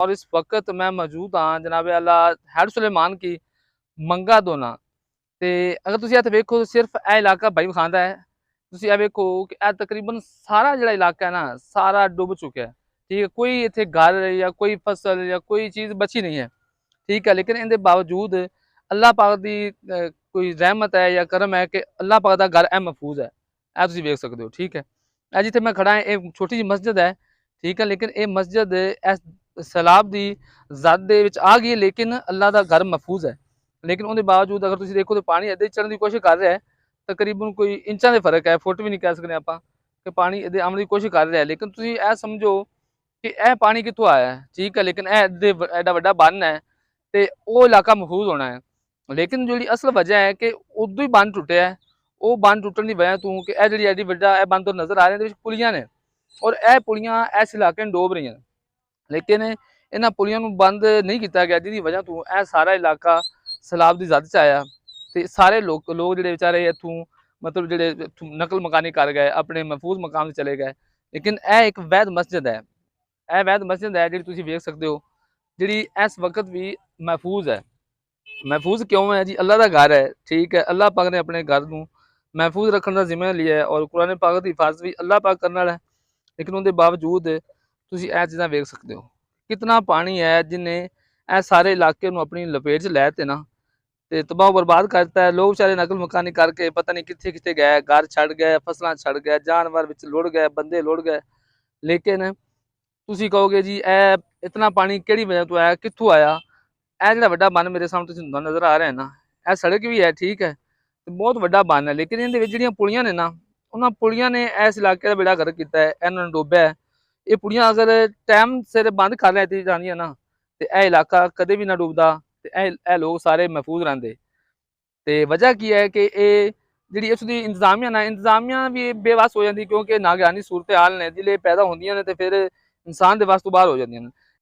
और इस वक्त मैं मौजूद हाँ जनाब आला हैड सुलेमान की मंगा दोना। ਤੇ ਅਗਰ ਤੁਸੀਂ ਇੱਥੇ ਵੇਖੋ ਸਿਰਫ ਇਹ ਇਲਾਕਾ ਭਾਈ ਖਾਂਦਾ ਹੈ। ਤੁਸੀਂ ਇਹ ਵੇਖੋ ਕਿ ਇਹ ਤਕਰੀਬਨ ਸਾਰਾ ਜਿਹੜਾ ਇਲਾਕਾ ਹੈ ਨਾ ਸਾਰਾ ਡੁੱਬ ਚੁੱਕਿਆ ਹੈ। ਠੀਕ ਹੈ, ਕੋਈ ਇੱਥੇ ਘਰ ਜਾਂ ਕੋਈ ਫਸਲ ਜਾਂ ਕੋਈ ਚੀਜ਼ ਬਚੀ ਨਹੀਂ ਹੈ। ਠੀਕ ਹੈ, ਲੇਕਿਨ ਇਹਦੇ ਬਾਵਜੂਦ ਅੱਲਾਹ ਪਾਕ ਦੀ ਕੋਈ ਰਹਿਮਤ ਹੈ ਜਾਂ ਕਰਮ ਹੈ ਕਿ ਅੱਲਾਹ ਪਾਕ ਦਾ ਘਰ ਇਹ ਮਹਿਫੂਜ਼ ਹੈ। ਇਹ ਤੁਸੀਂ ਵੇਖ ਸਕਦੇ ਹੋ। ਠੀਕ ਹੈ, ਇਹ ਜਿੱਥੇ ਮੈਂ ਖੜਾ ਹਾਂ ਇਹ ਛੋਟੀ ਜਿਹੀ ਮਸਜਿਦ ਹੈ। ਠੀਕ ਹੈ, ਲੇਕਿਨ ਇਹ ਮਸਜਿਦ ਇਸ ਸੈਲਾਬ ਦੀ ਜ਼ਦ ਦੇ ਵਿੱਚ ਆ ਗਈ, ਲੇਕਿਨ ਅੱਲਾਹ ਦਾ ਘਰ ਮਹਿਫੂਜ਼ ਹੈ। लेकिन उनके बावजूद अगर तुम देखो तो पानी इधर चढ़ने की कोशिश कर रहा है। तकरीबन कोई इंचा के फर्क है, फुट भी नहीं कह सकते आप कि पानी इधर आने की कोशिश कर रहा है। लेकिन तुम यह समझो कि यह पानी कितों आया है। ठीक है, लेकिन एडा वड्डा बन है तो वह इलाका महफूज होना है। लेकिन जी असल वजह है कि उदों ही बन टुटिया है। वो बन टुटन की वजह तू कि यह जी एडी वड्डा बन तो नज़र आ रहे हैं पुलियां ने, और यह पुलियां इस इलाके में डोब रही हैं। लेकिन इन्होंने पुलियां बंद नहीं किया गया, जिसकी वजह तू यह सारा इलाका सैलाब की जद च आया। तो सारे लोग जो बेचारे इतों मतलब जो नकल मकानी कर गए, अपने महफूज मकाम से चले गए। लेकिन यह एक वैध मस्जिद है, यह वैध मस्जिद है जी तुम वेख सकते हो, जी इस वक्त भी महफूज है। महफूज क्यों है जी? अल्लाह का घर है। ठीक है, अल्लाह पाक ने अपने घर को महफूज रखने का जिम्मा लिया है, और कुरान पाक की हिफाजत भी अल्लाह पाक करने वाला है। लेकिन उनके बावजूद तुम यह चीज़ां वेख सकते हो कितना पानी है जिन्हें यह सारे इलाके में अपनी लपेट च लै ना ते तबाह बर्बाद करता है। लोग बेचारे नकल मकानी करके पता नहीं कितने कितने गए, घर छड़ गए, फसलां छड़ गए, जानवर विच लुढ़ गए, बंदे लुढ़ गए। लेकिन तुसी कहोगे जी ए इतना पानी किहड़ी वजह तो आया, कित्थों आया? ए जिहड़ा वड्डा बन मेरे सामने तुसीं नज़र आ रहा है ना, ए सड़क भी है। ठीक है, ते बहुत वड्डा बन है। लेकिन इहदे विच जिहड़ियां पुलियां ने ना, उन्हां पुलियां ने इस इलाके दा बेड़ा गर्क कीता है, इन्हां नूं डोबिया है। ये पुलियां अगर टाइम सिर बंद कर लैती जांदियां ना ते ए इलाका कदे भी ना डुबदा, ए लोग सारे महफूज रहते। तो वजह की है कि ये जी इसकी इंतजामिया ना इंतजामिया भी बेवस हो जाती, क्योंकि नागहानी सूरत हाल ने जिले पैदा होंदियां ने तो फिर इंसान के बस तो बाहर हो जांदियां ने।